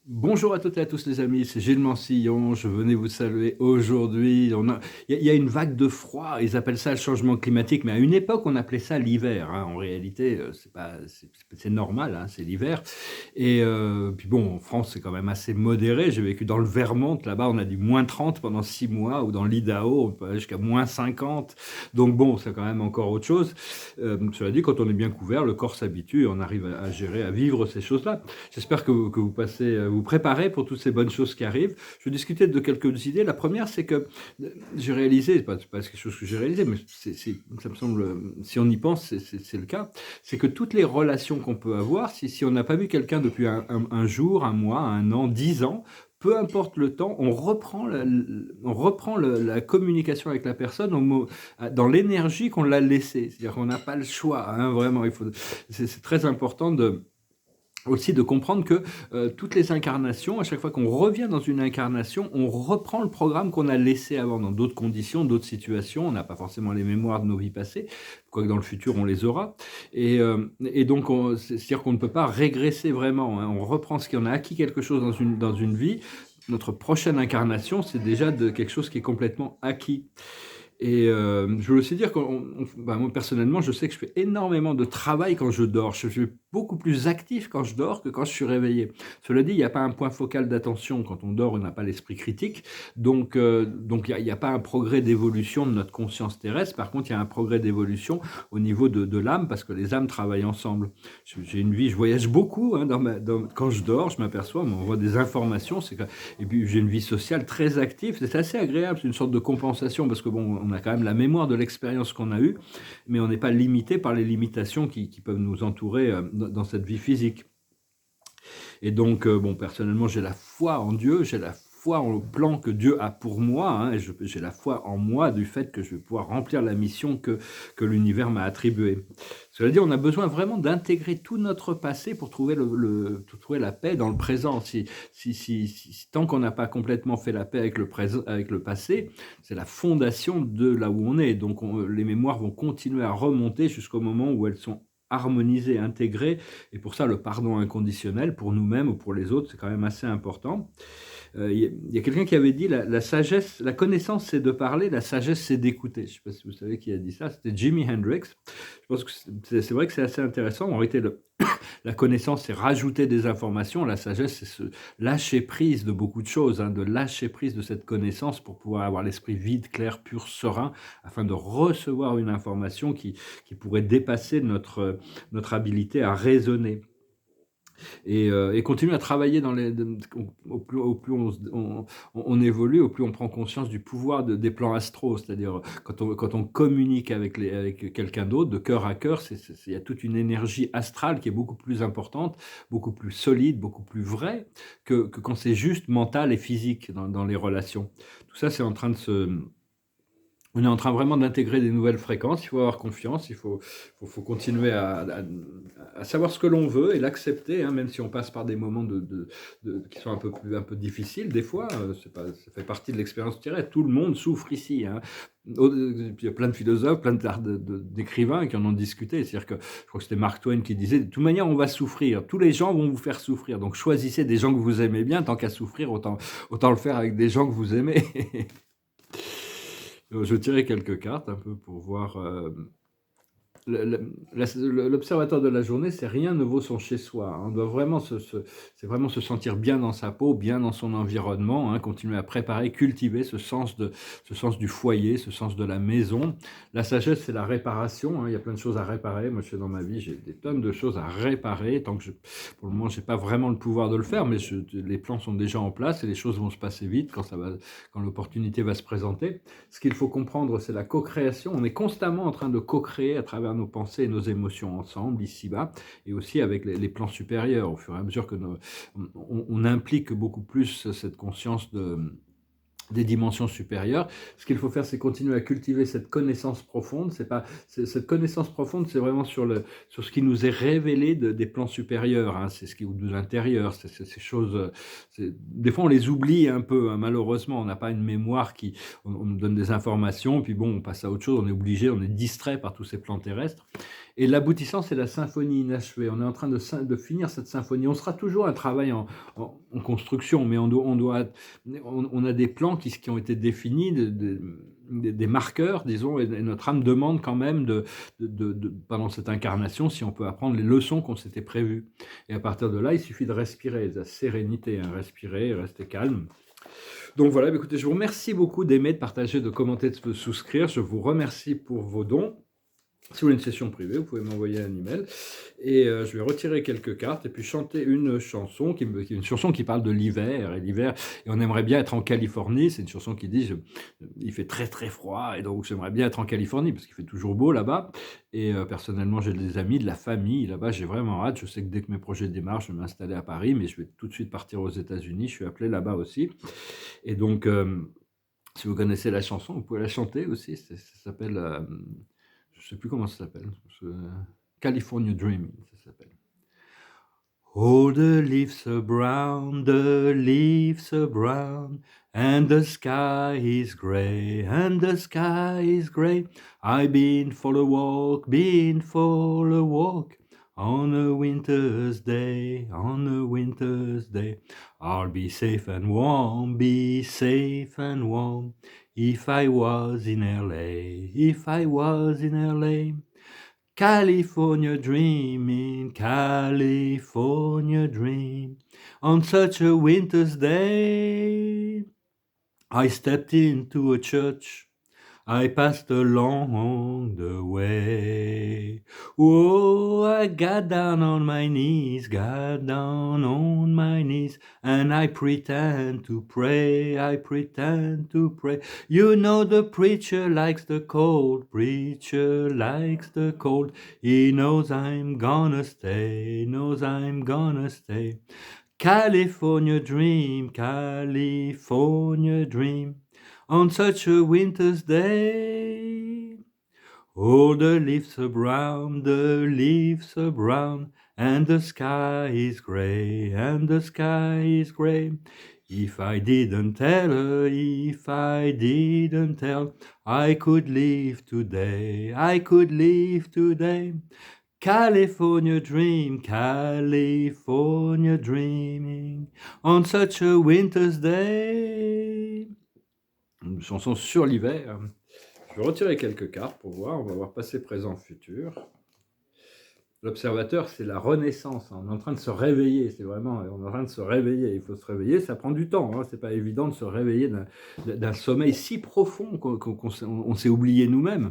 Bonjour à toutes et à tous les amis, c'est Gilles Mansillon, je venais vous saluer aujourd'hui. Il y a une vague de froid, ils appellent ça le changement climatique, mais à une époque on appelait ça l'hiver, hein. En réalité, c'est pas, c'est normal, hein, c'est l'hiver. Et puis bon, en France c'est quand même assez modéré. J'ai vécu dans le Vermont, là-bas on a dit -30 pendant 6 mois, ou dans l'Idaho on peut aller jusqu'à -50. Donc bon, c'est quand même encore autre chose. Cela dit, quand on est bien couvert, le corps s'habitue et on arrive à gérer, à vivre ces choses-là. J'espère que vous passez, vous préparez pour toutes ces bonnes choses qui arrivent. Je vais discuter de quelques idées. La première, c'est que j'ai réalisé, c'est pas quelque chose que j'ai réalisé, mais ça me semble, si on y pense, c'est le cas, c'est que toutes les relations qu'on peut avoir, si on n'a pas vu quelqu'un depuis un jour, un mois, un an, 10 ans, peu importe le temps, on reprend la communication avec la personne dans l'énergie qu'on l'a laissée. C'est-à-dire qu'on n'a pas le choix, hein, vraiment. C'est très important aussi de comprendre que toutes les incarnations, à chaque fois qu'on revient dans une incarnation, on reprend le programme qu'on a laissé avant, dans d'autres conditions, d'autres situations. On n'a pas forcément les mémoires de nos vies passées, quoique dans le futur on les aura. Et donc, c'est-à-dire qu'on ne peut pas régresser vraiment, hein. On reprend ce qu'on a acquis quelque chose dans une vie. Notre prochaine incarnation, c'est déjà de quelque chose qui est complètement acquis. Et je veux aussi dire que moi personnellement, je sais que je fais énormément de travail quand je dors. Je suis beaucoup plus actif quand je dors que quand je suis réveillé. Cela dit, il n'y a pas un point focal d'attention. Quand on dort, on n'a pas l'esprit critique. Donc il y a pas un progrès d'évolution de notre conscience terrestre. Par contre, il y a un progrès d'évolution au niveau de l'âme, parce que les âmes travaillent ensemble. J'ai une vie, je voyage beaucoup, hein, quand je dors, je m'aperçois, on m'envoie des informations. Et puis j'ai une vie sociale très active. C'est assez agréable, c'est une sorte de compensation, parce que bon, on a quand même la mémoire de l'expérience qu'on a eue, mais on n'est pas limité par les limitations qui peuvent nous entourer dans cette vie physique. Et donc, bon, personnellement, j'ai la foi en Dieu, j'ai la foi en le plan que Dieu a pour moi, hein, et j'ai la foi en moi du fait que je vais pouvoir remplir la mission que l'univers m'a attribuée. Cela dit, on a besoin vraiment d'intégrer tout notre passé pour trouver pour trouver la paix dans le présent. Tant qu'on n'a pas complètement fait la paix avec le présent, avec le passé, c'est la fondation de là où on est. Donc, les mémoires vont continuer à remonter jusqu'au moment où elles sont harmonisées, intégrées. Et pour ça, le pardon inconditionnel, pour nous-mêmes ou pour les autres, c'est quand même assez important. Il y a quelqu'un qui avait dit la sagesse, la connaissance c'est de parler, la sagesse c'est d'écouter. Je ne sais pas si vous savez qui a dit ça, c'était Jimi Hendrix. Je pense que c'est vrai que c'est assez intéressant. En réalité, la connaissance c'est rajouter des informations, la sagesse c'est se lâcher prise de beaucoup de choses, hein, de lâcher prise de cette connaissance pour pouvoir avoir l'esprit vide, clair, pur, serein, afin de recevoir une information qui pourrait dépasser notre habilité à raisonner. Et continuer à travailler au plus on évolue, au plus on prend conscience du pouvoir des plans astraux. C'est-à-dire, quand on communique avec quelqu'un d'autre, de cœur à cœur, il y a toute une énergie astrale qui est beaucoup plus importante, beaucoup plus solide, beaucoup plus vraie, que quand c'est juste mental et physique dans les relations. Tout ça, on est en train vraiment d'intégrer des nouvelles fréquences. Il faut avoir confiance, il faut continuer à savoir ce que l'on veut et l'accepter, hein, même si on passe par des moments qui sont un peu difficiles des fois. Ça fait partie de l'expérience terrestre. Tout le monde souffre ici, hein. Il y a plein de philosophes, plein d'écrivains qui en ont discuté. C'est-à-dire que je crois que c'était Mark Twain qui disait: de toute manière, on va souffrir. Tous les gens vont vous faire souffrir. Donc choisissez des gens que vous aimez bien. Tant qu'à souffrir, autant le faire avec des gens que vous aimez. Je tirais quelques cartes un peu pour voir. L'observateur de la journée, c'est rien ne vaut son chez-soi, hein. On doit vraiment c'est vraiment se sentir bien dans sa peau, bien dans son environnement, hein, continuer à préparer, cultiver ce sens du foyer, ce sens de la maison. La sagesse, c'est la réparation, hein. Il y a plein de choses à réparer. Moi, je fais dans ma vie, j'ai des tonnes de choses à réparer. Pour le moment, j'ai pas vraiment le pouvoir de le faire, mais les plans sont déjà en place et les choses vont se passer vite quand l'opportunité va se présenter. Ce qu'il faut comprendre, c'est la co-création. On est constamment en train de co-créer à travers nos pensées et nos émotions ensemble, ici-bas, et aussi avec les plans supérieurs. Au fur et à mesure que on implique beaucoup plus cette conscience des dimensions supérieures. Ce qu'il faut faire, c'est continuer à cultiver cette connaissance profonde. Cette connaissance profonde, c'est vraiment sur ce qui nous est révélé des plans supérieurs, hein. C'est ce qui est de l'intérieur. C'est ces choses. Des fois, on les oublie un peu, hein, malheureusement. On n'a pas une mémoire on nous donne des informations, puis bon, on passe à autre chose. On est obligé, on est distrait par tous ces plans terrestres. Et l'aboutissant, c'est la symphonie inachevée. On est en train de finir cette symphonie. On sera toujours un travail en construction, mais on a des plans qui ont été définis, des marqueurs, disons, et notre âme demande quand même pendant cette incarnation, si on peut apprendre les leçons qu'on s'était prévues. Et à partir de là, il suffit de respirer, de la sérénité, hein, respirer, rester calme. Donc voilà, écoutez, je vous remercie beaucoup d'aimer, de partager, de commenter, de souscrire. Je vous remercie pour vos dons. Si vous voulez une session privée, vous pouvez m'envoyer un email et je vais retirer quelques cartes et puis chanter une chanson une chanson qui parle de l'hiver et on aimerait bien être en Californie. C'est une chanson qui dit il fait très très froid et donc j'aimerais bien être en Californie parce qu'il fait toujours beau là-bas et personnellement j'ai des amis, de la famille là-bas, j'ai vraiment hâte. Je sais que dès que mes projets démarrent, je vais m'installer à Paris, mais je vais tout de suite partir aux États-Unis. Je suis appelé là-bas aussi et donc si vous connaissez la chanson, vous pouvez la chanter aussi. Ça s'appelle je sais plus comment ça s'appelle. California Dreaming, ça s'appelle. Oh, the leaves are brown, the leaves are brown, and the sky is gray, and the sky is gray. I've been for a walk, been for a walk, on a winter's day, on a winter's day. I'll be safe and warm, be safe and warm, if I was in LA, if I was in LA. California dreaming, California dream. On such a winter's day, I stepped into a church. I passed along the way. Oh, I got down on my knees, got down on my knees, and I pretend to pray, I pretend to pray. You know the preacher likes the cold, preacher likes the cold. He knows I'm gonna stay, knows I'm gonna stay. California dream, California dream. On such a winter's day. Oh, the leaves are brown, the leaves are brown, and the sky is gray, and the sky is gray. If I didn't tell her, if I didn't tell, I could leave today, I could leave today. California dream, California dreaming, on such a winter's day. Une chanson sur l'hiver. Je vais retirer quelques cartes pour voir. On va voir passé, présent, futur. L'observateur, c'est la renaissance. On est en train de se réveiller. C'est vraiment, on est en train de se réveiller. Il faut se réveiller. Ça prend du temps. Hein. C'est pas évident de se réveiller d'un sommeil si profond qu'on s'est oublié nous-mêmes.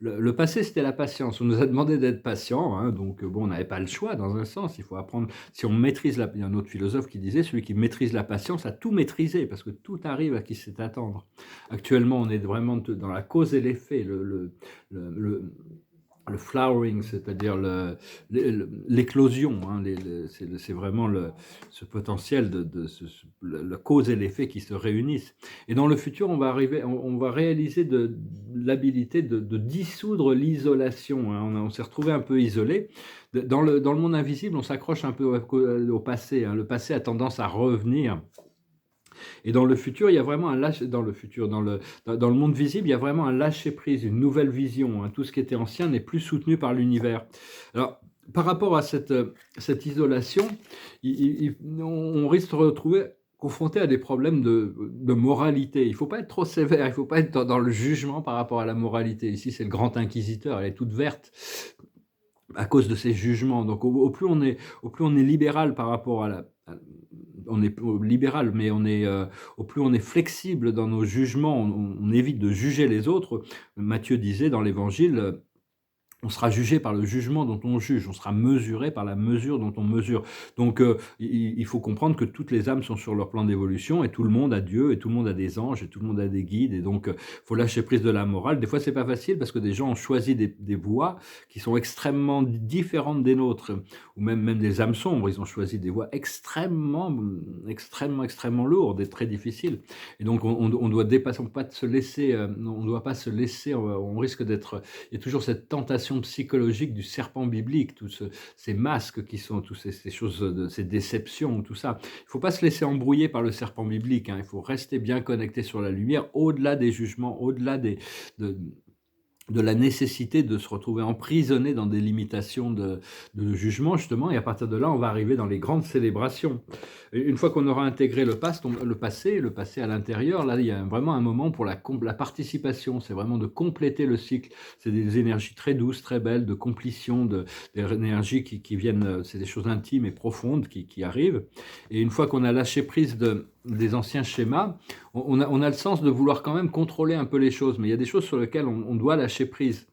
Le passé, c'était la patience. On nous a demandé d'être patient, hein, donc bon, on n'avait pas le choix dans un sens. Il faut apprendre. Si on maîtrise il y a un autre philosophe qui disait, celui qui maîtrise la patience a tout maîtrisé, parce que tout arrive à qui sait attendre. Actuellement, on est vraiment dans la cause et l'effet, le flowering, c'est-à-dire l'éclosion, hein, c'est vraiment ce potentiel la cause et l'effet qui se réunissent. Et dans le futur, on va réaliser l'habilité de dissoudre l'isolation. Hein. On s'est retrouvé un peu isolé. Dans le monde invisible, on s'accroche un peu au passé. Hein. Le passé a tendance à revenir. Et dans le futur, il y a vraiment un dans le monde visible, il y a vraiment un lâcher prise, une nouvelle vision. Hein. Tout ce qui était ancien n'est plus soutenu par l'univers. Alors, par rapport à cette isolation, on risque de se retrouver confronté à des problèmes de moralité. Il ne faut pas être trop sévère, il ne faut pas être dans le jugement par rapport à la moralité. Ici, c'est le grand inquisiteur, elle est toute verte à cause de ses jugements. Donc, au plus on est libéral par rapport on est libéral, mais au plus on est flexible dans nos jugements, on évite de juger les autres. Matthieu disait dans l'Évangile, on sera jugé par le jugement dont on juge, on sera mesuré par la mesure dont on mesure. Donc il faut comprendre que toutes les âmes sont sur leur plan d'évolution et tout le monde a Dieu et tout le monde a des anges et tout le monde a des guides et donc faut lâcher prise de la morale. Des fois c'est pas facile parce que des gens ont choisi des voies qui sont extrêmement différentes des nôtres ou même des âmes sombres, ils ont choisi des voies extrêmement lourdes et très difficiles. Et donc on doit dépasser, on doit pas se laisser, on risque d'être, il y a toujours cette tentation psychologique du serpent biblique, tous ces masques qui sont, toutes ces choses, ces déceptions, tout ça. Il ne faut pas se laisser embrouiller par le serpent biblique, hein. Il faut rester bien connecté sur la lumière, au-delà des jugements, au-delà de la nécessité de se retrouver emprisonné dans des limitations de jugement justement et à partir de là, on va arriver dans les grandes célébrations. Une fois qu'on aura intégré le passé à l'intérieur, là, il y a vraiment un moment pour la participation. C'est vraiment de compléter le cycle. C'est des énergies très douces, très belles, de complétion, des énergies qui viennent, c'est des choses intimes et profondes qui arrivent. Et une fois qu'on a lâché prise des anciens schémas, on a le sens de vouloir quand même contrôler un peu les choses, mais il y a des choses sur lesquelles on doit lâcher prise.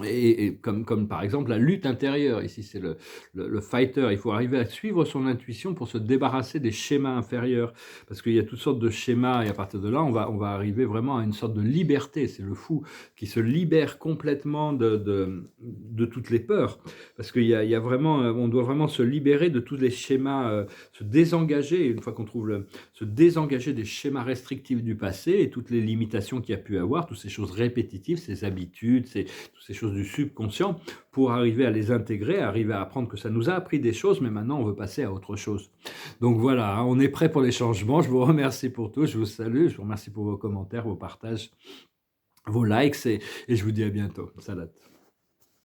Et comme par exemple la lutte intérieure, ici c'est le fighter, il faut arriver à suivre son intuition pour se débarrasser des schémas inférieurs, parce qu'il y a toutes sortes de schémas et à partir de là, on va arriver vraiment à une sorte de liberté, c'est le fou qui se libère complètement de toutes les peurs, parce qu'il y a vraiment, on doit vraiment se libérer de tous les schémas, se désengager, une fois qu'on trouve se désengager des schémas restrictifs du passé et toutes les limitations qu'il y a pu avoir, toutes ces choses répétitives, ces habitudes, toutes ces choses du subconscient, pour arriver à les intégrer, arriver à apprendre que ça nous a appris des choses, mais maintenant on veut passer à autre chose. Donc voilà, hein, on est prêt pour les changements. Je vous remercie pour tout, je vous salue, je vous remercie pour vos commentaires, vos partages, vos likes et je vous dis à bientôt. Salut.